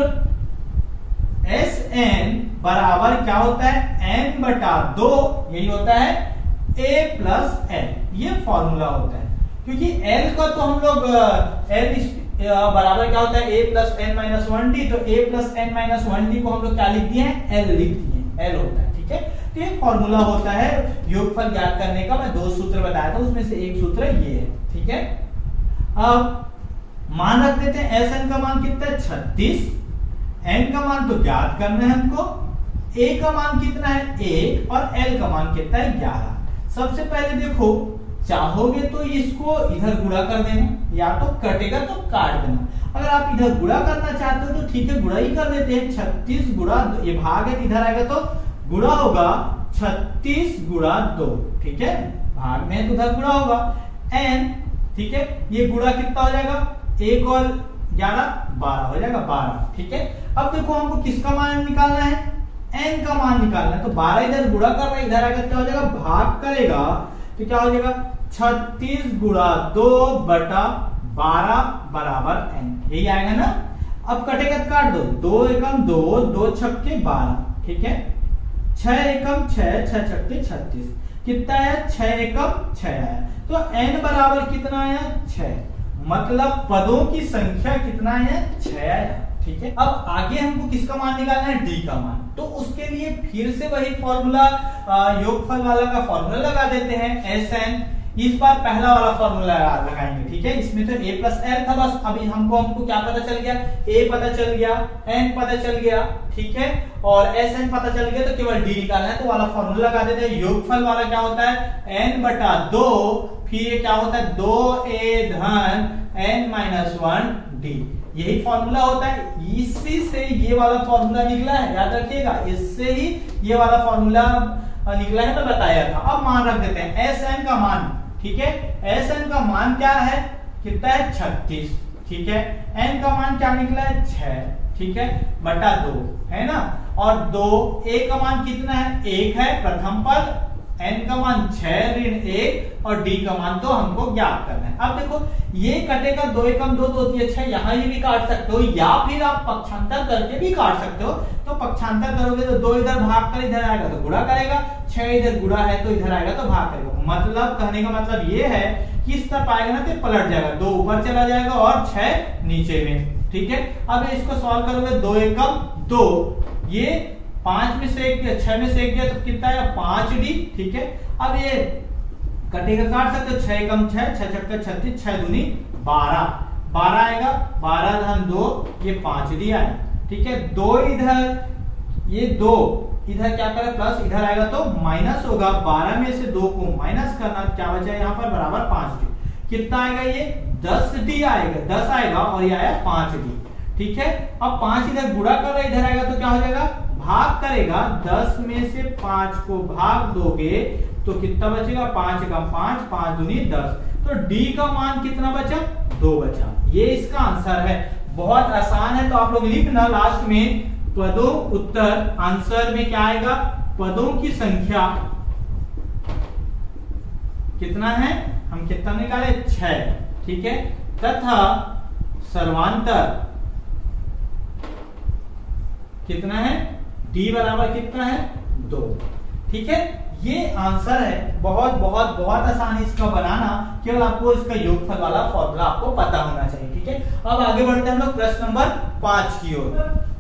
A: Sn बराबर क्या होता है, n/2, यही होता है a प्लस n, ये फॉर्मूला होता है। क्योंकि l का तो हम लोग l बराबर क्या होता है, a plus n minus 1d, तो a plus n minus 1d को हम लोग क्या लिख दिए हैं, l लिख दिए, l होता है, ठीक है। तो ये फॉर्मूला होता है योगफल ज्ञात करने का। मैं 2 सूत्र बताया था, उसमें से एक सूत्र ये है, ठीक है। अब मान रख देते हैं, Sn का मान कितना है, 36, n का मान तो ज्ञात करना है हमको, a का मान कितना है, 1, और l का मान कितना है, 11। सबसे पहले देखो, चाहोगे तो इसको इधर गुणा कर देना, या तो कटेगा तो काट देना। अगर आप इधर गुणा करना चाहते हो तो ठीक है, गुणा ही कर देते हैं। 36 गुणा, ये भाग है, इधर आएगा तो गुणा होगा, 36 गुणा 2, ठीक है, भाग में तो उधर गुणा होगा, n, ठीक है, ये गुणा कितना हो जाएगा, 1 और 11 12 हो जाएगा, 12, ठीक है। अब देखो हमको किसका मान निकालना है, n का मान निकालना है। तो 12 इधर गुणा कर रहा है, इधर आकर क्या हो जाएगा, भाग करेगा तो क्या हो जाएगा, 36 गुणा 2/12 बराबर n, यही आएगा ना। अब कटेगा तो काट दो, 2 एकम 2, 2 छक्के 12, ठीक है, 6 एकम 6, 6 छक्के 36, कितना आया, 6 एकम 6 आया। तो n बराबर कितना आया, 6, मतलब पदों की संख्या कितना आया, 6 आया, ठीक है। अब आगे हमको किसका मान निकालना है, d का मान। तो उसके लिए फिर से वही फॉर्मूला योगफल वाला का फॉर्मूला लगा देते हैं, Sn इस बार पहला वाला फॉर्मूला लगाएंगे, ठीक है। इसमें तो a प्लस एल था बस, अभी हमको क्या पता चल गया, a पता चल गया, n पता चल गया, ठीक है, और sn पता चल गया, तो केवल d निकालना है, तो वाला फॉर्मूला लगा देते हैं। योगफल वाला क्या होता है n बटा 2, फिर ये क्या होता है 2a धन n माइनस 1 d, यही फॉर्मूला होता है। इसी से ये वाला फॉर्मूला निकला है, याद रखिएगा, इससे ही ये वाला फॉर्मूला निकला है, मैं बताया था। अब मान रख देते हैं Sn का मान, ठीक है, Sn का मान क्या है, कितना है 36, ठीक है, n का मान क्या निकला है 6, ठीक है, बटा 2 है ना, और 2 a का मान कितना है 1 है प्रथम पद, n का मान 6 ऋण 1 और d का मान तो हमको ज्ञात करना है। अब देखो ये कटेगा, 2 एकम 2 तो होती है 6, यहाँ ये भी काट सकते हो, या फिर आप पक्षांतर करके भी काट सकते हो। तो पक्षांतर करोगे तो 2 इधर भाग कर इधर आएगा तो गुणा करेगा, 6 इधर गुणा है तो इधर आएगा तो भाग करेगा। मतलब कहने का मतलब ये है कि इस तरफ आएगा ना तो पलट जाएगा, 2 ऊपर चला जाएगा और 6 नीचे में, ठीक है। अब इसको सॉल्व करोगे, 2 एकम 2, ये 5 में से 1 गया, 6 में से 1 गया तो कितना आएगा 5d, ठीक है। अब ये कटेगा, काट सकते हो, 6 एकम 6, 6 छक्का 36, 6 दूनी 12, 12 आएगा, 12 धन 2, ये 5d आएगा, ठीक है। 2 इधर, ये 2 इधर क्या करें प्लस, इधर आएगा तो माइनस होगा, 12 में से 2 को माइनस करना, क्या बचा यहाँ पर बराबर 5d, कितना आएगा ये 10d आएगा, 10 आएगा और ये आया 5d, ठीक है। अब 5 इधर गुणा कर रहा है, इधर आएगा तो क्या हो जाएगा भाग करेगा, 10 में से 5 को भाग दोगे तो कितना बचेगा 5 का 5, 5 दूनी 10, तो d का मान कितना बचा 2 बचा, ये इसका आंसर है। बहुत आसान है, तो आप लोग लिखना लास्ट में पदों उत्तर, आंसर में क्या आएगा, पदों की संख्या कितना है, हम कितना निकाले 6, ठीक है, तथा सर्वांतर कितना है, d बराबर कितना है 2, ठीक है। ये आंसर है, बहुत बहुत बहुत आसान इसका बनाना, केवल आपको इसका योगफल वाला फॉर्मूला आपको पता होना चाहिए, ठीक है। अब आगे बढ़ते हैं हम लोग प्रश्न नंबर 5 की ओर।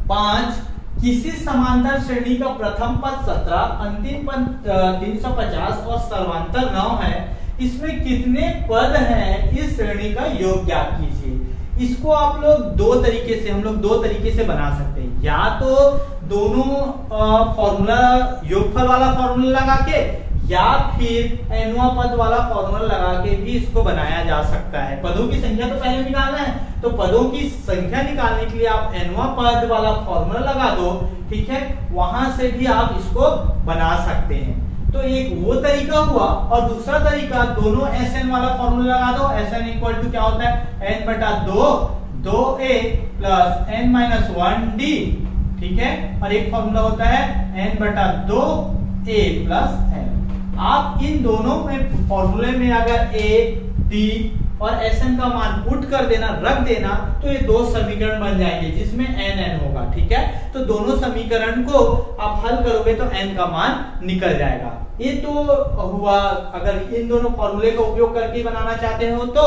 A: 5, किसी समांतर श्रेणी का प्रथम पद 17, अंतिम पद 350 और सर्वांतर 9 है, इसमें कितने पद हैं, इस श्रेणी का योग ज्ञात कीजिए। इसको आप लोग हम लोग दो तरीके से बना सकते हैं, या तो दोनों फॉर्मूला योगफल वाला फॉर्मूला लगा के, या फिर एनवा पद वाला फॉर्मूला लगा के भी इसको बनाया जा सकता है। पदों की संख्या तो पहले निकालना है, तो पदों की संख्या निकालने के लिए आप एनवा पद वाला फॉर्मूला लगा दो, ठीक है, वहां से भी आप इसको बना सकते हैं। तो एक वो तरीका हुआ, और दूसरा तरीका दोनों Sn वाला फॉर्मूला लगा दो। Sn इक्वल टू क्या होता है n बटा 2, 2a plus n minus 1d, ठीक है, और एक फॉर्मूला होता है n बटा 2a प्लस n। आप इन दोनों में फॉर्मूले में अगर a, d और Sn का मान पुट कर देना, रख देना, तो ये दो समीकरण बन जाएंगे जिसमें n होगा, ठीक है। तो दोनों समीकरण को आप हल करोगे तो n का मान निकल जाएगा। ये तो हुआ अगर इन दोनों फॉर्मूले का उपयोग करके बनाना चाहते हो तो,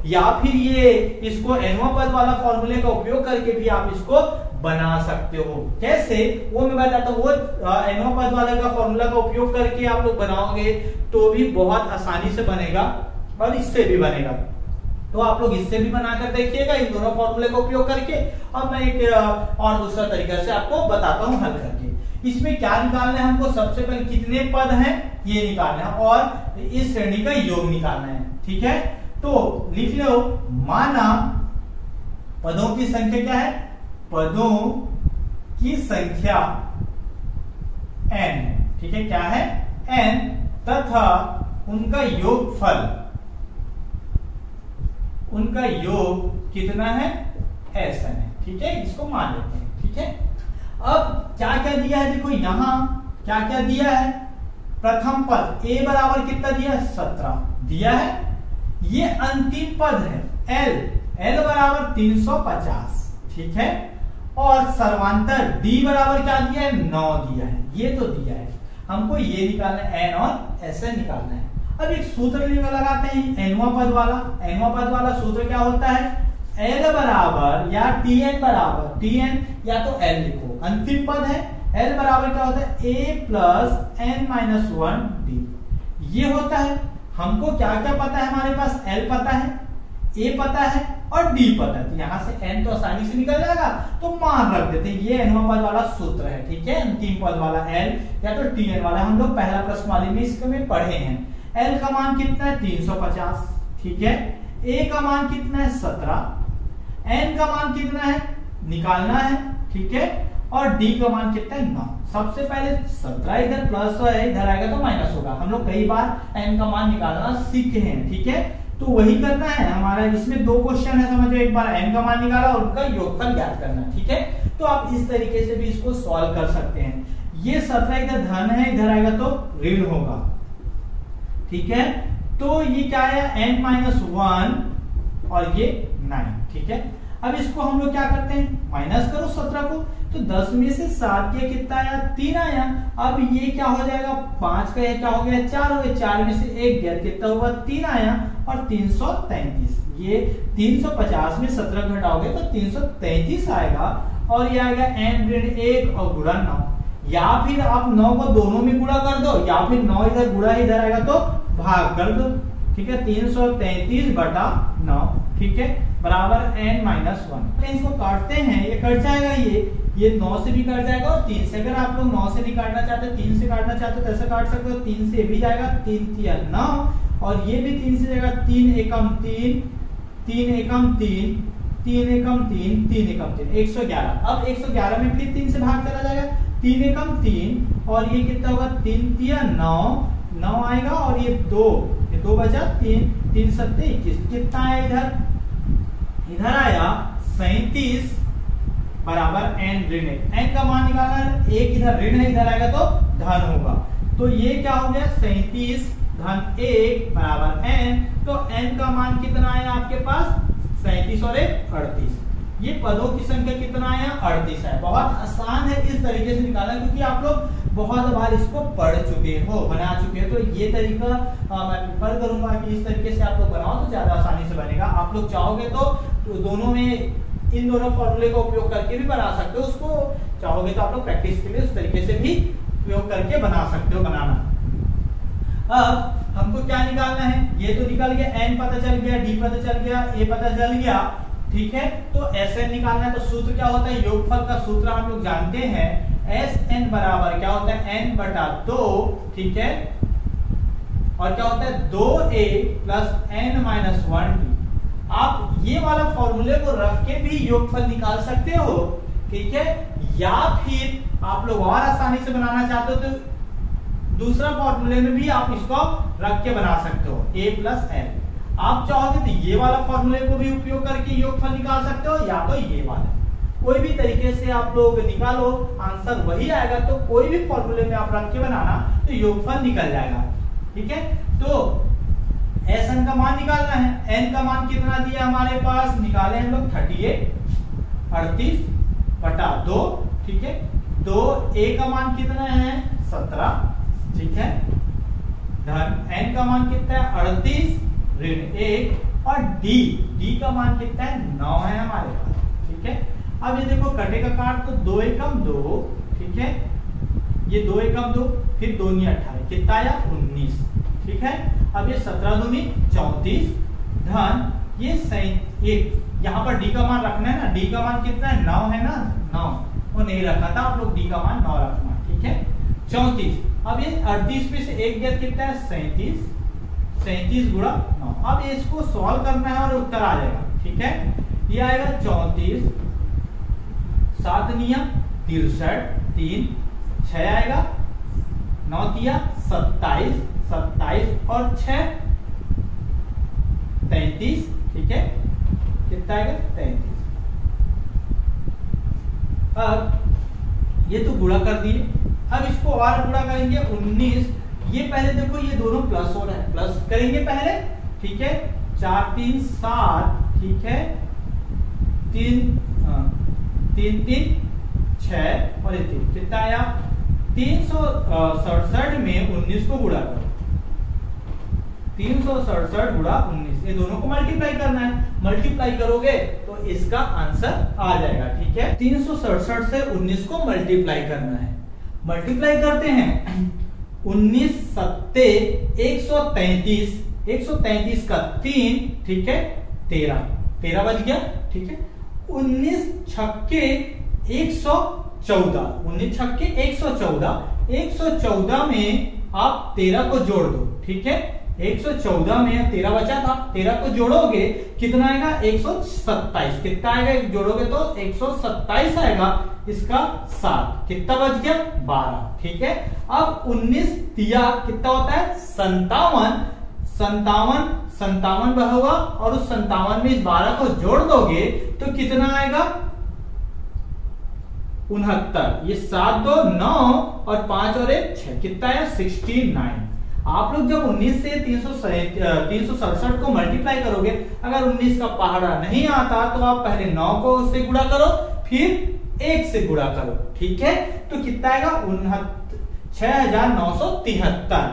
A: या फिर ये इसको एनवा पद वाला फॉर्मूले का उपयोग करके भी आप इसको बना सकते हो। कैसे वो मैं बताता हूँ। वो एनवा पद वाले का फॉर्मूला का उपयोग करके आप लोग बनाओगे तो भी बहुत आसानी से बनेगा, और इससे भी बनेगा। तो आप लोग इससे भी बनाकर देखिएगा इन दोनों फॉर्मूले का उपयोग करके। अब मैं एक और दूसरा तरीका से आपको बताता हूँ हल करके। इसमें क्या निकालना है हमको, सबसे पहले कितने पद हैं ये निकालना है, और इस श्रेणी का योग निकालना है, ठीक है। तो लिख लो, माना पदों की संख्या क्या है, पदों की संख्या n, ठीक है, क्या है n, तथा उनका योगफल, उनका योग कितना है Sn है, ठीक है, इसको मान लेते हैं, ठीक है। अब क्या क्या दिया है, देखो यहां क्या क्या दिया है। प्रथम पद a बराबर कितना दिया है 17 दिया है। ये अंतिम पद है l बराबर 350, ठीक है, और सर्वांतर d बराबर क्या दिया है 9 दिया है, ये तो दिया है। हमको ये निकालना है, n और Sn निकालना है। अब एक सूत्र लगाते हैं एनवा पद वाला। एनवा पद वाला सूत्र क्या होता है, L बराबर या Tn बराबर, Tn या तो L लिखो, अंतिम पद है, L बराबर क्या होता है a plus n minus 1 d, ये होता है। हमको क्या क्या पता है, हमारे पास L पता है, A पता है और D पता है, तो यहाँ से N तो आसानी से निकल जाएगा, तो मान रख देते हैं। ये nवां पद वाला सूत्र है, ठीक है, अंतिम पद वाला L या तो Tn वाला, हम लोग पहला प्रश्न वाले में इसके में पढ़े हैं। L का मान कितना है 350, ठीक है, A का मान कितना है 17, N का मान कितना है निकालना है, ठीक है, और D का मान कितना है 9। सबसे पहले 17 इधर प्लस है, इधर आएगा तो माइनस होगा। हम लोग कई बार N का मान निकालना सीखे हैं, ठीक है, तो वही करना है हमारा। इसमें दो क्वेश्चन है, समझो, एक बार N का मान निकाला और उनका योगफल ज्ञात करना, ठीक है। तो आप इस तरीके से भी इसको सॉल्व कर सकते हैं। ये 17 इधर धन है, इधर आएगा तो ऋण होगा, ठीक है। तो ये क्या है n-1 और ये 9, ठीक है। अब इसको हम लोग क्या करते हैं, माइनस करो 17 को, तो 10 में से 7 के कितना आया 3 आया। अब ये क्या हो जाएगा 5 का, ये क्या हो गया 4 हो गया, 4 में से 1 गया, कितना हुआ 3 आया और 333। ये 350 में 17 घटाओगे तो 333 आएगा और ये आएगा n-1 और गुणा 9, या फिर आप 9 को दोनों में गुणा कर दो, या फिर 9 इधर गुणा इधर आएगा तो भाग कर दो, ठीक है। 333 बटा 9, ठीक है, बराबर n-1। इसको काटते हैं, ये कट जाएगा, ये 9 से भी कट जाएगा और 3 से। अगर आप लोग 9 से नहीं काटना चाहते, 3 से काटना चाहते तो ऐसे काट सकते हो, 3 से भी जाएगा, 3 या 9 और ये भी 3 से जाएगा, 3 एकम 3, 3 एकम 3, 3 एकम 3, 3 एकम 3, 111। अब 111 में फिर 3 से भाग चला जाएगा, 3 एकम 3 और ये कितना होगा 3 या 9 आएगा और ये 2 बचा 3, 3 सत्ते 21। कितना आया इधर आया 37 बराबर n-1। n का मान निकालना है, एक इधर ऋण है, इधर आएगा तो धन होगा, तो ये क्या हो गया 37 धन 1 बराबर n। तो n का मान कितना आया आपके पास 37 और 1 38। ये पदों की संख्या कितना आया 38 है। बहुत आसान है इस तरीके से निकालना, क्योंकि आप लोग बहुत बार इसको पढ़ चुके हो, बना चुके हो। तो ये तरीका मैं प्रेफर करूंगा कि इस तरीके से आप लोग बनाओ तो ज्यादा आसानी से बनेगा। आप लोग चाहोगे तो दोनों में इन दोनों फॉर्मूले का उपयोग करके भी बना सकते हो, उसको चाहोगे तो आप लोग प्रैक्टिस के लिए उस तरीके से भी उपयोग करके बना सकते हो बनाना। अब हमको क्या निकालना है, ये तो निकल गया, n पता चल गया, d पता चल गया, a पता चल गया, ठीक है। तो Sn निकालना है, तो सूत्र क्या होता है, योगफल का सूत्र हम लोग जानते हैं, Sn बराबर क्या होता है n बटा 2, ठीक है, और क्या होता है 2a प्लस n-1d। आप ये वाला फॉर्मूले को रख के भी योगफल निकाल सकते हो, ठीक है, या फिर आप लोग और आसानी से बनाना चाहते हो तो दूसरा फॉर्मूले में भी आप इसको रख के बना सकते हो, a प्लस n। आप चाहोगे तो ये वाला फॉर्मूले को भी उपयोग करके योगफल निकाल सकते हो, या तो ये वाला, कोई भी तरीके से आप लोग निकालो, आंसर वही आएगा। तो कोई भी फॉर्मूले में आप रख के बनाना तो योगफल निकल जाएगा, ठीक है। तो Sn का मान निकालना है, n का मान कितना दिया हमारे पास, निकाले हम लोग 38 बटा 2, ठीक है। 2a का मान कितना है 17, ठीक है, धन n का मान कितना है 38 ऋण 1 और d का मान कितना है 9 है हमारे पास, ठीक है। अब ये देखो कटेगा काट, तो 2 एकम 2, ठीक है, ये 2 एकम 2, फिर 2 × 18 कितना आया 19, ठीक है। अब ये 17 दूनी 34 धन ये यहाँ पर d का मान रखना है ना, d का मान कितना है 9 है ना, 9 वो नहीं रखा था, आप लोग d का मान 9 रखना, ठीक है। 34, अब ये 38 में से 1 गया कितना है 37 गुणा 9। अब इसको सॉल्व करना है और उत्तर आ जाएगा, ठीक है। ये आएगा 34, 7 नियम 63, 3 6 आएगा, 9 तिया 27 और 6 33, ठीक है, कितना आएगा 33। अब ये तो गुणा कर दिए, अब इसको और गुणा करेंगे 19। ये पहले देखो ये दोनों प्लस हो रहा है, प्लस करेंगे पहले, ठीक है, 4 3 7, ठीक है, 3 3 6 और 3 कितना आया 367 में 19 को गुणा करो, 367 गुणा 19, ये दोनों को मल्टीप्लाई करना है। मल्टीप्लाई करोगे तो इसका आंसर आ जाएगा, ठीक है। 367 से 19 को मल्टीप्लाई करना है, मल्टीप्लाई करते हैं 19 सत्ते 133, 133 का 3, ठीक है, 13 बच गया, ठीक है। 19 छक्के 114, 19 छक्के 114, 114 में आप 13 को जोड़ दो, ठीक है। 114 में 13 बचा था, 13 को जोड़ोगे कितना आएगा, 127। कितना आएगा जोड़ोगे तो 127 आएगा, इसका 7, कितना बच गया 12, ठीक है। अब 19 दिया कितना होता है 57, 57 होगा और उस 57 में इस 12 को जोड़ दोगे तो कितना आएगा 69। ये 7 2 9 और 5 और 1 6, कितना है 69। आप लोग जब 19 से 367 को मल्टीप्लाई करोगे, अगर 19 का पहाड़ा नहीं आता तो आप पहले 9 को उससे गुणा करो, फिर 1 से गुणा करो, ठीक है। तो कितना आएगा 6973,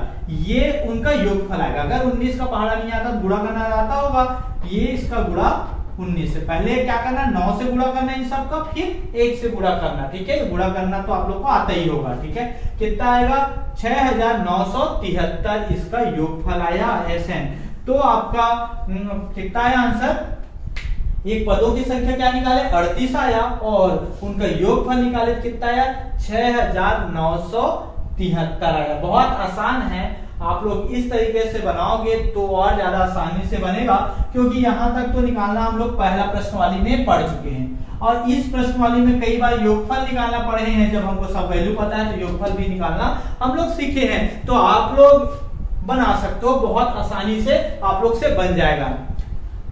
A: ये उनका योगफल आएगा। अगर 19 का पहाड़ा नहीं आता, गुणा करना आता होगा, ये इसका गुणा 19 से पहले क्या करना, 9 से गुणा करना इन सबका, फिर 1 से गुणा करना, ठीक है। गुणा करना तो आप लोग को आता ही होगा, ठीक है। कितना आएगा 6973, इसका योगफल आया SN। तो आपका कितना आया आंसर, एक पदों की संख्या क्या निकाले 38 आया और उनका योगफल निकाले कितना आया 6973 आया। बहुत आसान है, आप लोग इस तरीके से बनाओगे तो और ज्यादा आसानी से बनेगा, क्योंकि यहां तक तो निकालना हम लोग पहला प्रश्नवाली में पढ़ चुके हैं और इस प्रश्नवाली में कई बार योगफल निकालना पढ़े हैं। जब हमको सब वैल्यू पता है तो योगफल भी निकालना हम लोग सीखे हैं, तो आप लोग बना सकते हो, बहुत आसानी से आप लोग से बन जाएगा।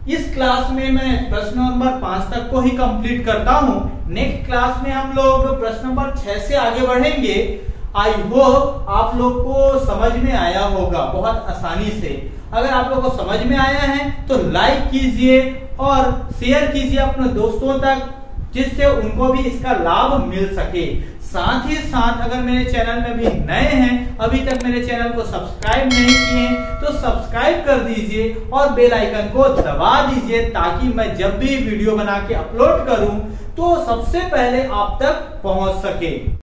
A: इस क्लास में मैं प्रश्न नंबर 5 तक को ही कंप्लीट करता हूं। नेक्स्ट क्लास में हम लोग प्रश्न नंबर 6 से आगे बढ़ेंगे। आई होप आप लोग को समझ में आया होगा बहुत आसानी से। अगर आप लोग को समझ में आया है तो लाइक कीजिए और शेयर कीजिए अपने दोस्तों तक, जिससे उनको भी इसका लाभ मिल सके। साथ ही साथ अगर मेरे चैनल में भी नए हैं, अभी तक मेरे चैनल को सब्सक्राइब नहीं किए तो सब्सक्राइब कर दीजिए और बेल आइकन को दबा दीजिए, ताकि मैं जब भी वीडियो बना के अपलोड करूं तो सबसे पहले आप तक पहुंच सके।